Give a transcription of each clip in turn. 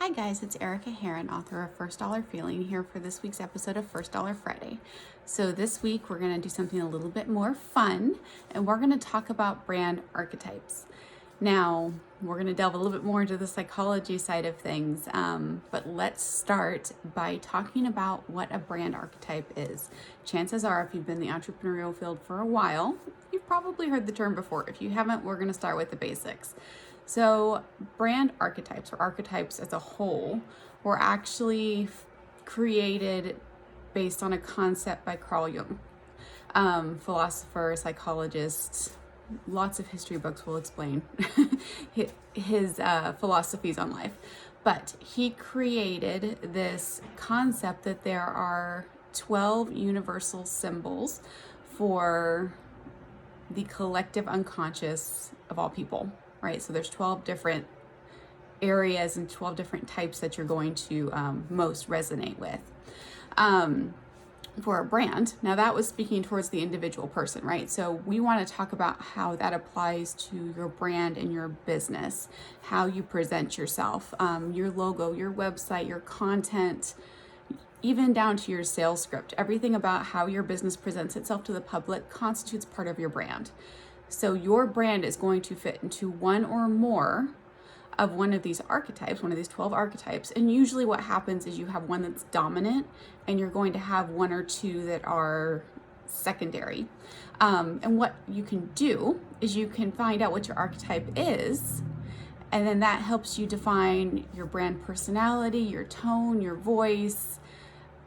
Hi guys, it's Erica Heron, author of First Dollar Feeling, here for this week's episode of First Dollar Friday. So this week we're going to do something a little bit more fun, and we're going to talk about brand archetypes. Now, we're going to delve a little bit more into the psychology side of things, but let's start by talking about what a brand archetype is. Chances are, if you've been in the entrepreneurial field for a while, you've probably heard the term before. If you haven't, we're going to start with the basics. So brand archetypes, or archetypes as a whole, were actually created based on a concept by Carl Jung, philosopher, psychologist. Lots of history books will explain his philosophies on life. But he created this concept that there are 12 universal symbols for the collective unconscious of all people. Right, so there's 12 different areas and 12 different types that you're going to most resonate with for a brand. Now that was speaking towards the individual person, right? So we want to talk about how that applies to your brand and your business, how you present yourself, your logo, your website, your content, even down to your sales script. Everything about how your business presents itself to the public constitutes part of your brand. So your brand is going to fit into one or more of one of these archetypes, one of these 12 archetypes. And usually what happens is you have one that's dominant and you're going to have one or two that are secondary. And what you can do is you can find out what your archetype is, and then that helps you define your brand personality, your tone, your voice,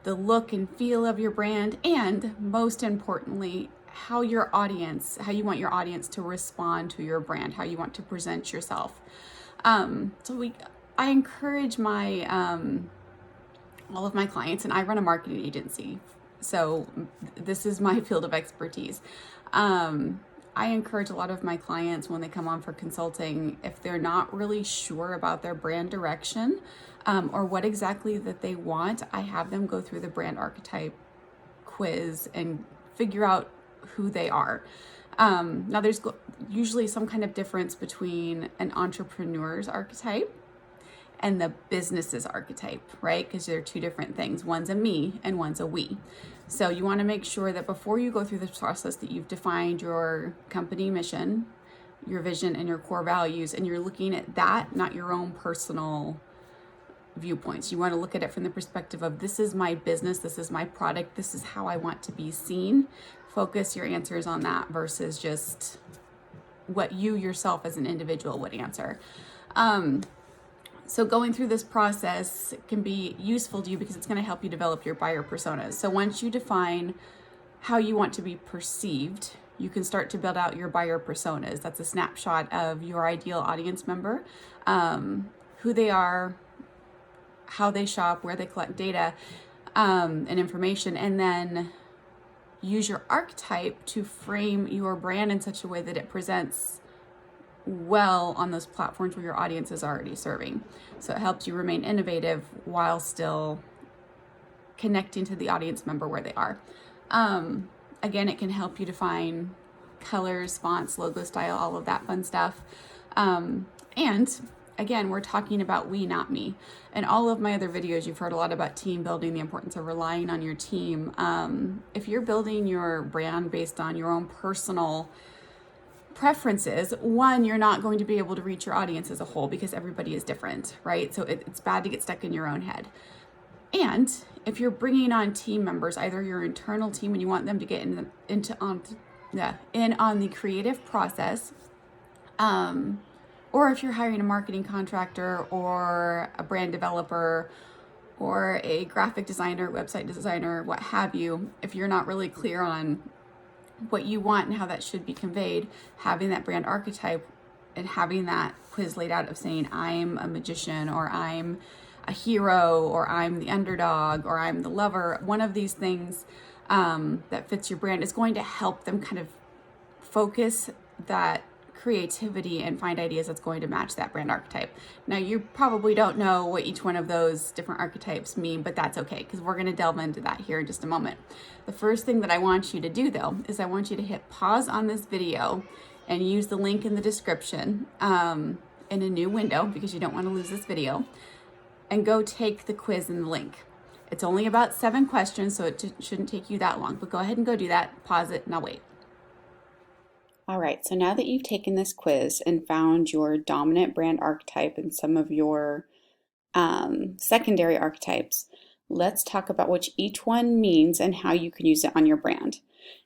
the look and feel of your brand, and most importantly, how you want your audience to respond to your brand, how you want to present yourself. I encourage all of my clients, and I run a marketing agency, so this is my field of expertise. I encourage a lot of my clients when they come on for consulting, if they're not really sure about their brand direction or what exactly that they want, I have them go through the brand archetype quiz and figure out who they are. Now there's usually some kind of difference between an entrepreneur's archetype and the business's archetype, right? Because they're two different things. One's a me and one's a we. So you want to make sure that before you go through this process that you've defined your company mission, your vision, and your core values, and you're looking at that, not your own personal viewpoints. You want to look at it from the perspective of, this is my business, this is my product, this is how I want to be seen. Focus your answers on that versus just what you yourself as an individual would answer. So going through this process can be useful to you because it's going to help you develop your buyer personas. So once you define how you want to be perceived, you can start to build out your buyer personas. That's a snapshot of your ideal audience member, who they are, how they shop, where they collect data and information, and then use your archetype to frame your brand in such a way that it presents well on those platforms where your audience is already serving. So it helps you remain innovative while still connecting to the audience member where they are. Again, it can help you define colors, fonts, logo style, all of that fun stuff. And again, we're talking about we, not me. In all of my other videos, you've heard a lot about team building, the importance of relying on your team. If you're building your brand based on your own personal preferences, one, you're not going to be able to reach your audience as a whole because everybody is different, right? So it's bad to get stuck in your own head. And if you're bringing on team members, either your internal team and you want them to get in on the creative process, or if you're hiring a marketing contractor or a brand developer or a graphic designer, website designer, what have you, if you're not really clear on what you want and how that should be conveyed, having that brand archetype and having that quiz laid out of saying, I'm a magician, or I'm a hero, or I'm the underdog, or I'm the lover, one of these things that fits your brand is going to help them kind of focus that creativity and find ideas that's going to match that brand archetype. Now, you probably don't know what each one of those different archetypes mean, but that's okay, because we're going to delve into that here in just a moment. The first thing that I want you to do, though, is I want you to hit pause on this video and use the link in the description in a new window, because you don't want to lose this video. and go take the quiz in the link. It's only about 7 questions, so it shouldn't take you that long, but go ahead and go do that. Pause it, and I'll wait. All right, so now that you've taken this quiz and found your dominant brand archetype and some of your secondary archetypes, let's talk about what each one means and how you can use it on your brand.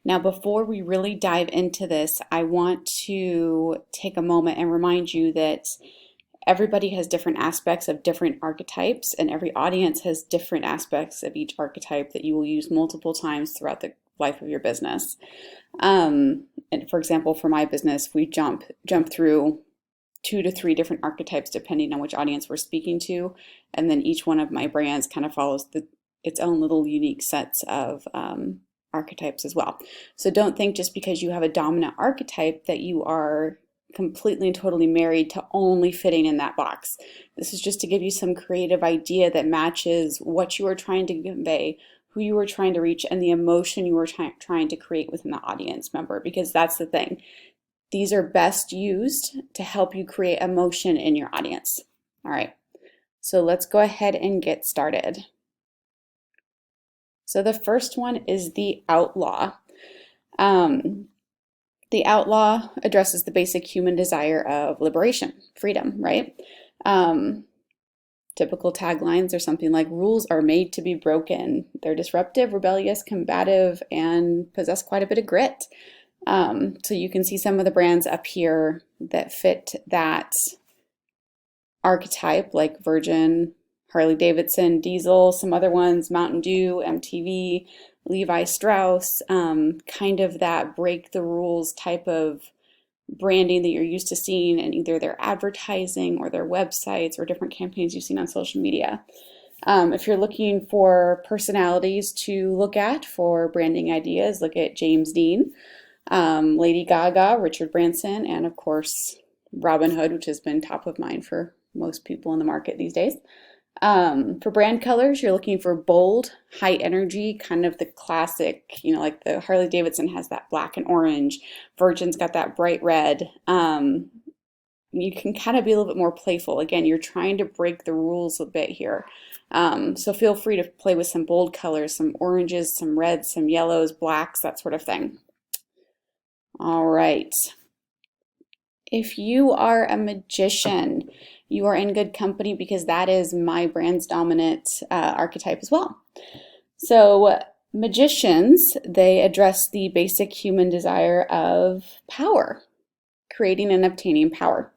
Now, before we really dive into this, I want to take a moment and remind you that everybody has different aspects of different archetypes, and every audience has different aspects of each archetype that you will use multiple times throughout the life of your business. And for example, for my business, we jump through 2 to 3 different archetypes depending on which audience we're speaking to, and then each one of my brands kind of follows its own little unique sets of archetypes as well. So don't think just because you have a dominant archetype that you are completely and totally married to only fitting in that box. This is just to give you some creative idea that matches what you are trying to convey, who you are trying to reach, and the emotion you are trying to create within the audience member, because that's the thing. These are best used to help you create emotion in your audience. All right, so let's go ahead and get started. So the first one is the outlaw. The outlaw addresses the basic human desire of liberation, freedom, right? Typical taglines are something like, rules are made to be broken. They're disruptive, rebellious, combative, and possess quite a bit of grit. So you can see some of the brands up here that fit that archetype, like Virgin, Harley Davidson, Diesel, some other ones, Mountain Dew, MTV, Levi Strauss, kind of that break the rules type of branding that you're used to seeing in either their advertising or their websites or different campaigns you've seen on social media. If you're looking for personalities to look at for branding ideas, look at James Dean, Lady Gaga, Richard Branson, and of course Robin Hood, which has been top of mind for most people in the market these days. For brand colors, you're looking for bold, high energy, kind of the classic, like the Harley Davidson has that black and orange. Virgin's got that bright red. You can kind of be a little bit more playful. Again, you're trying to break the rules a bit here. So feel free to play with some bold colors, some oranges, some reds, some yellows, blacks, that sort of thing. All right. If you are a magician, you are in good company because that is my brand's dominant archetype as well. So magicians, they address the basic human desire of power, creating and obtaining power.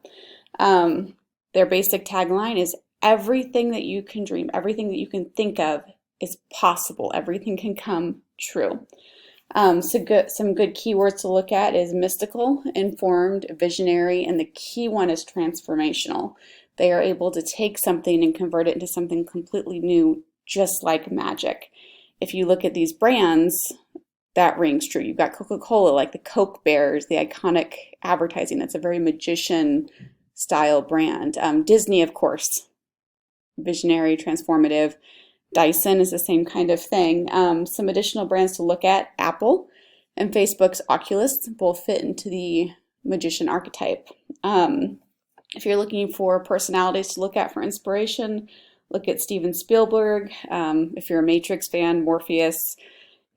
Their basic tagline is, everything that you can dream, everything that you can think of is possible. Everything can come true. Some good keywords to look at is mystical, informed, visionary, and the key one is transformational. They are able to take something and convert it into something completely new, just like magic. If you look at these brands, that rings true. You've got Coca-Cola, like the Coke Bears, the iconic advertising. That's a very magician style brand. Disney, of course, visionary, transformative. Dyson is the same kind of thing. Some additional brands to look at, Apple and Facebook's Oculus, both fit into the magician archetype. If you're looking for personalities to look at for inspiration, look at Steven Spielberg. If you're a Matrix fan, Morpheus.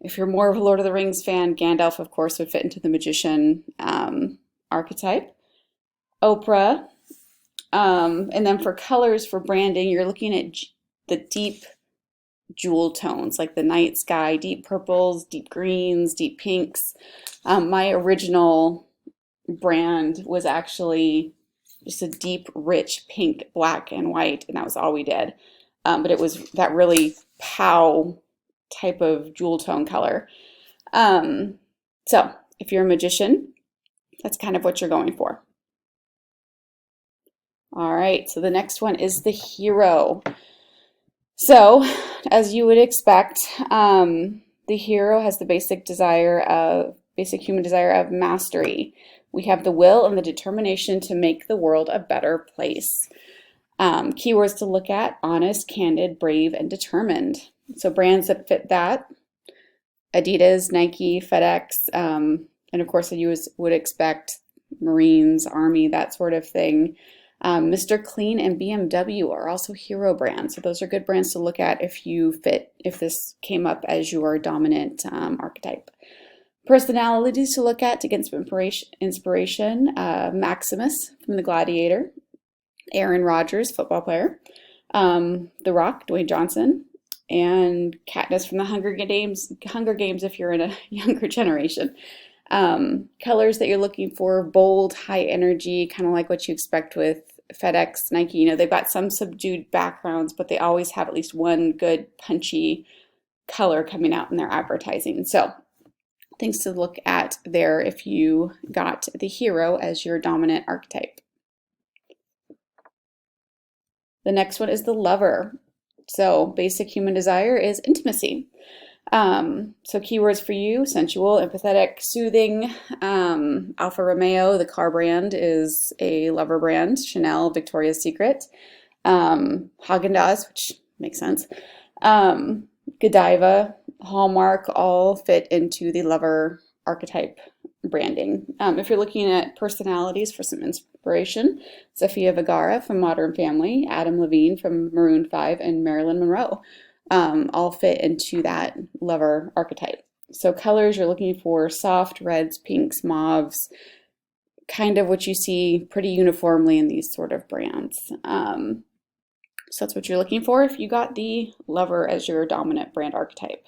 If you're more of a Lord of the Rings fan, Gandalf, of course, would fit into the magician archetype. Oprah. And then for colors, for branding, you're looking at the deep jewel tones, like the night sky, deep purples, deep greens, deep pinks. My original brand was actually just a deep, rich pink, black, and white, and that was all we did. But it was that really pow type of jewel tone color. So if you're a magician, that's kind of what you're going for. All right, so the next one is the hero. So, as you would expect, the hero has the basic human desire of mastery. We have the will and the determination to make the world a better place. Keywords to look at: honest, candid, brave, and determined. So brands that fit that: Adidas, Nike, FedEx, and of course you would expect Marines, Army, that sort of thing. Mr. Clean and BMW are also hero brands. So those are good brands to look at if this came up as your dominant archetype. Personalities to look at to get some inspiration, Maximus from The Gladiator, Aaron Rodgers, football player, The Rock, Dwayne Johnson, and Katniss from the Hunger Games if you're in a younger generation. Colors that you're looking for, bold, high energy, kind of like what you expect with FedEx, Nike. You know, they've got some subdued backgrounds, but they always have at least one good punchy color coming out in their advertising. So things to look at there if you got the hero as your dominant archetype. The next one is the lover. So basic human desire is intimacy. So keywords for you: sensual, empathetic, soothing. Alfa Romeo, the car brand, is a lover brand. Chanel, Victoria's Secret. Haagen-Dazs, which makes sense. Godiva, Hallmark, all fit into the lover archetype branding. If you're looking at personalities for some inspiration, Sofia Vergara from Modern Family, Adam Levine from Maroon 5, and Marilyn Monroe all fit into that lover archetype. So colors, you're looking for soft reds, pinks, mauves, kind of what you see pretty uniformly in these sort of brands. So that's what you're looking for if you got the lover as your dominant brand archetype.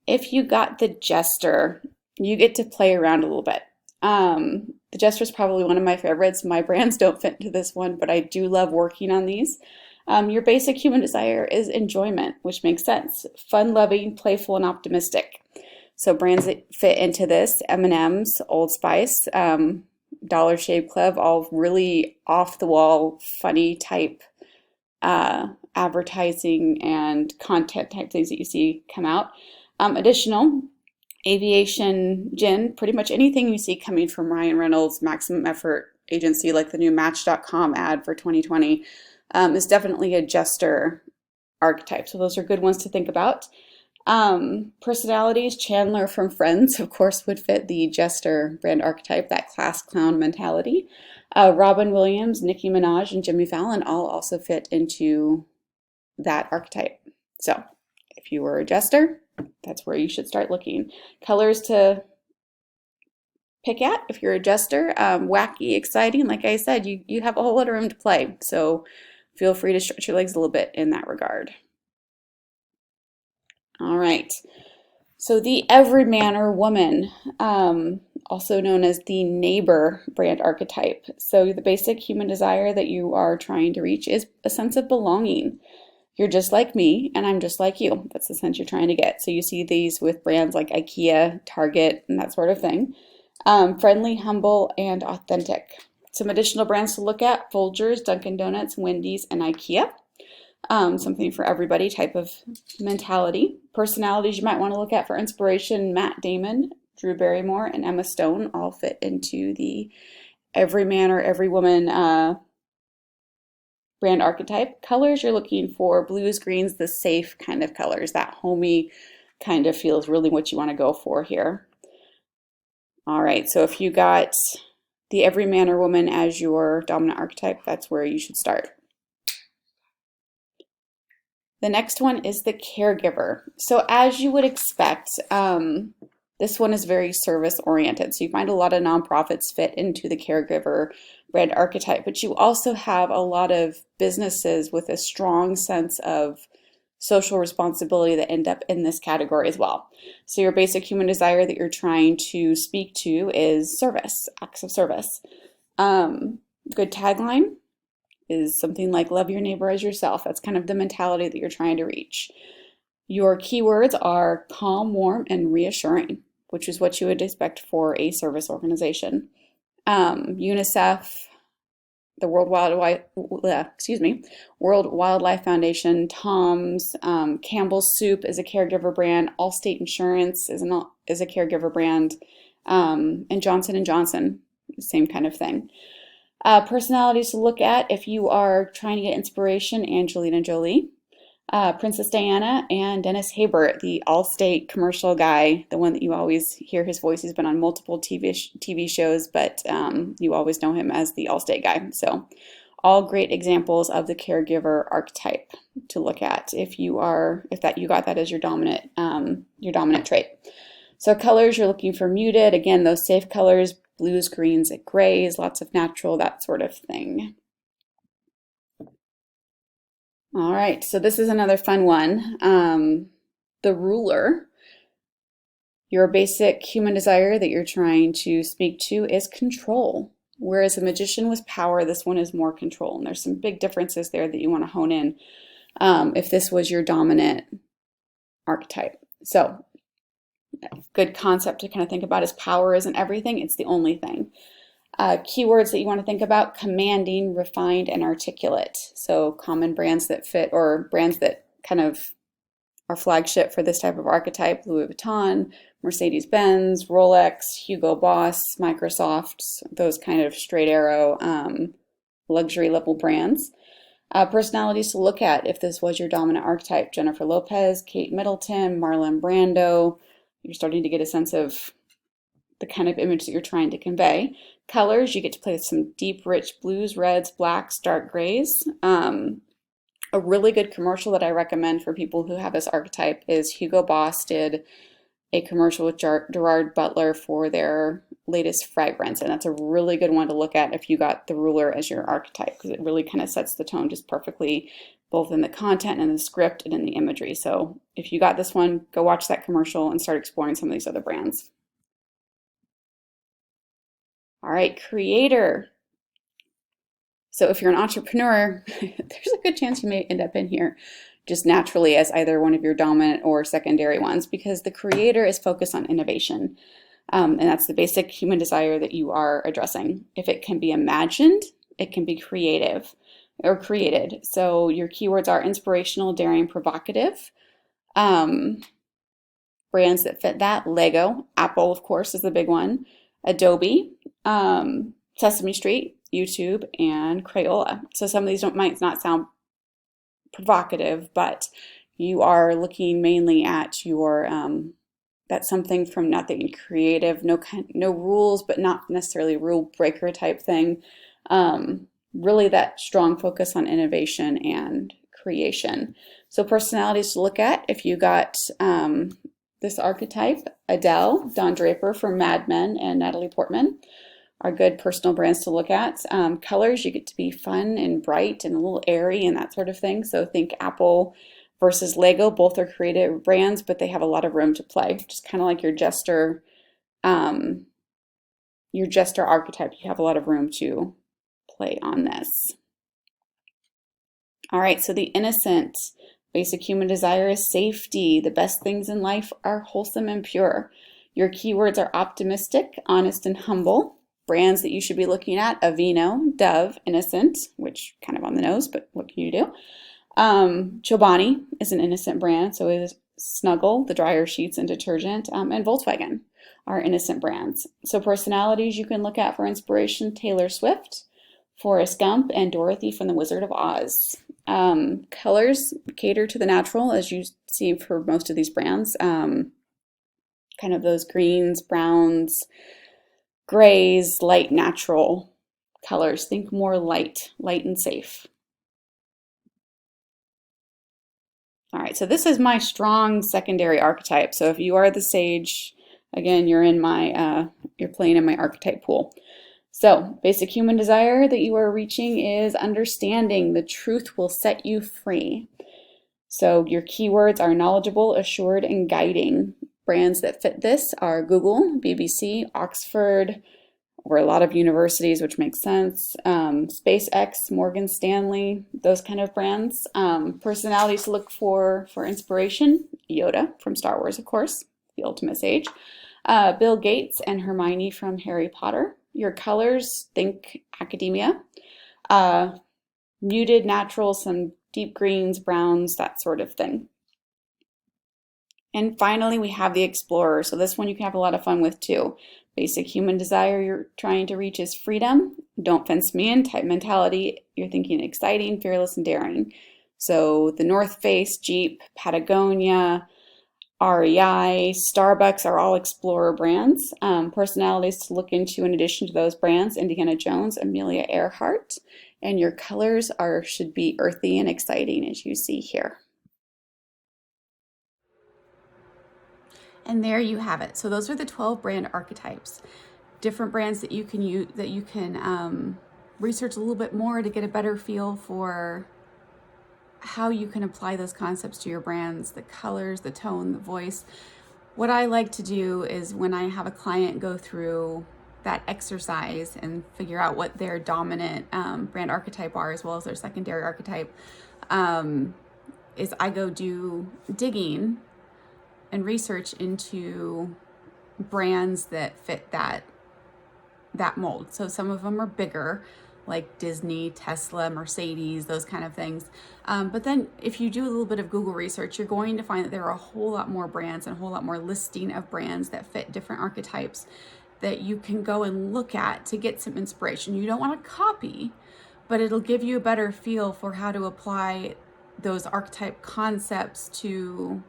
If you got the jester, you get to play around a little bit. The jester is probably one of my favorites. My brands don't fit into this one, but I do love working on these. Your basic human desire is enjoyment, which makes sense. Fun-loving, playful, and optimistic. So brands that fit into this: M&M's, Old Spice, Dollar Shave Club, all really off-the-wall, funny type advertising and content type things that you see come out. Additional, aviation, gin, pretty much anything you see coming from Ryan Reynolds' Maximum Effort agency, like the new Match.com ad for 2020, is definitely a jester archetype. So those are good ones to think about. Personalities, Chandler from Friends, of course, would fit the jester brand archetype, that class clown mentality. Robin Williams, Nicki Minaj, and Jimmy Fallon all also fit into that archetype. So if you were a jester, that's where you should start looking. Colors to pick at if you're a jester: wacky, exciting. Like I said, you have a whole lot of room to play, so feel free to stretch your legs a little bit in that regard. All right, so the everyman or woman, also known as the neighbor brand archetype. So the basic human desire that you are trying to reach is a sense of belonging. You're just like me, and I'm just like you. That's the sense you're trying to get. So you see these with brands like IKEA, Target, and that sort of thing. Friendly, humble, and authentic. Some additional brands to look at: Folgers, Dunkin' Donuts, Wendy's, and IKEA. Something for everybody type of mentality. Personalities you might want to look at for inspiration: Matt Damon, Drew Barrymore, and Emma Stone all fit into the everyman or everywoman brand archetype. Colors you're looking for: blues, greens, the safe kind of colors. That homey kind of feel is really what you want to go for here. All right, so if you got the everyman or woman as your dominant archetype, that's where you should start. The next one is the caregiver. So as you would expect, this one is very service oriented. So you find a lot of nonprofits fit into the caregiver brand archetype, but you also have a lot of businesses with a strong sense of social responsibility that end up in this category as well. So your basic human desire that you're trying to speak to is service, acts of service. Good tagline is something like love your neighbor as yourself. That's kind of the mentality that you're trying to reach. Your keywords are calm, warm, and reassuring, which is what you would expect for a service organization. UNICEF, the World Wildlife Foundation, Tom's, Campbell's Soup is a caregiver brand, Allstate Insurance is a caregiver brand, and Johnson & Johnson, same kind of thing. Personalities to look at if you are trying to get inspiration: Angelina Jolie, Princess Diana, and Dennis Haber, the Allstate commercial guy, the one that you always hear his voice. He's been on multiple TV shows, but you always know him as the Allstate guy. So all great examples of the caregiver archetype to look at if you got that as your dominant trait. So colors, you're looking for muted, again, those safe colors, blues, greens, and grays, lots of natural, that sort of thing. All right, so this is another fun one. The ruler. Your basic human desire that you're trying to speak to is control. Whereas a magician was power, this one is more control. And there's some big differences there that you want to hone in if this was your dominant archetype. So, good concept to kind of think about is power isn't everything, it's the only thing. Keywords that you want to think about: commanding, refined, and articulate. So common brands that fit, or brands that kind of are flagship for this type of archetype: Louis Vuitton, Mercedes-Benz, Rolex, Hugo Boss, Microsoft, those kind of straight arrow luxury level brands. Personalities to look at if this was your dominant archetype: Jennifer Lopez, Kate Middleton, Marlon Brando. You're starting to get a sense of the kind of image that you're trying to convey. Colors, you get to play with some deep, rich blues, reds, blacks, dark grays. A really good commercial that I recommend for people who have this archetype is Hugo Boss did a commercial with Gerard Butler for their latest fragrance, and that's a really good one to look at if you got the ruler as your archetype, because it really kind of sets the tone just perfectly, both in the content and the script and in the imagery. So if you got this one, go watch that commercial and start exploring some of these other brands. All right, creator. So if you're an entrepreneur, there's a good chance you may end up in here just naturally as either one of your dominant or secondary ones, because the creator is focused on innovation. And that's the basic human desire that you are addressing. If it can be imagined, it can be creative or created. So your keywords are inspirational, daring, provocative. Brands that fit that: Lego, Apple, of course, is the big one, Adobe, Sesame Street, YouTube, and Crayola. So some of these might not sound provocative, but you are looking mainly at your that's something from nothing, creative, no rules, but not necessarily rule breaker type thing. Really that strong focus on innovation and creation. So personalities to look at if you got this archetype: Adele, Don Draper from Mad Men, and Natalie Portman are good personal brands to look at. Colors, you get to be fun and bright and a little airy and that sort of thing. So think Apple versus Lego. Both are creative brands, but they have a lot of room to play. Just kind of like your jester archetype. You have a lot of room to play on this. All right, so the innocent. Basic human desire is safety. The best things in life are wholesome and pure. Your keywords are optimistic, honest, and humble. Brands that you should be looking at: Aveeno, Dove, Innocent, which kind of on the nose, but what can you do? Chobani is an innocent brand, so is Snuggle, the dryer sheets and detergent, and Volkswagen are innocent brands. So personalities you can look at for inspiration: Taylor Swift, Forrest Gump, and Dorothy from The Wizard of Oz. Colors cater to the natural, as you see for most of these brands. Kind of those greens, browns, grays, light natural colors. Think more light and safe. All right, so this is my strong secondary archetype. So if you are the sage, again, you're playing in my archetype pool. So basic human desire that you are reaching is understanding. The truth will set you free. So your keywords are knowledgeable, assured, and guiding. Brands that fit this are Google, BBC, Oxford, or a lot of universities, which makes sense, SpaceX, Morgan Stanley, those kind of brands. Personalities to look for inspiration: Yoda from Star Wars, of course, the ultimate sage. Bill Gates and Hermione from Harry Potter. Your colors, think academia. Muted, natural, some deep greens, browns, that sort of thing. And finally, we have the explorer. So this one you can have a lot of fun with too. Basic human desire you're trying to reach is freedom. Don't fence me in type mentality. You're thinking exciting, fearless, and daring. So the North Face, Jeep, Patagonia, REI, Starbucks are all explorer brands. Personalities to look into in addition to those brands: Indiana Jones, Amelia Earhart, And your colors should be earthy and exciting, as you see here. And there you have it. So those are the 12 brand archetypes. Different brands that you can use, that you can research a little bit more to get a better feel for how you can apply those concepts to your brands, the colors, the tone, the voice. What I like to do is when I have a client go through that exercise and figure out what their dominant brand archetype are, as well as their secondary archetype, is I go do digging and research into brands that fit that mold. So some of them are bigger, like Disney, Tesla, Mercedes, those kind of things. But then if you do a little bit of Google research, you're going to find that there are a whole lot more brands and a whole lot more listing of brands that fit different archetypes that you can go and look at to get some inspiration. You don't want to copy, but it'll give you a better feel for how to apply those archetype concepts to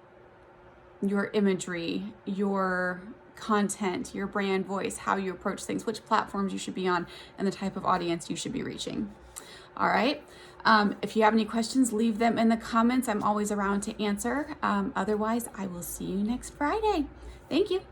your imagery, your content, your brand voice, how you approach things, which platforms you should be on, and the type of audience you should be reaching. All right. If you have any questions, leave them in the comments. I'm always around to answer. Otherwise, I will see you next Friday. Thank you.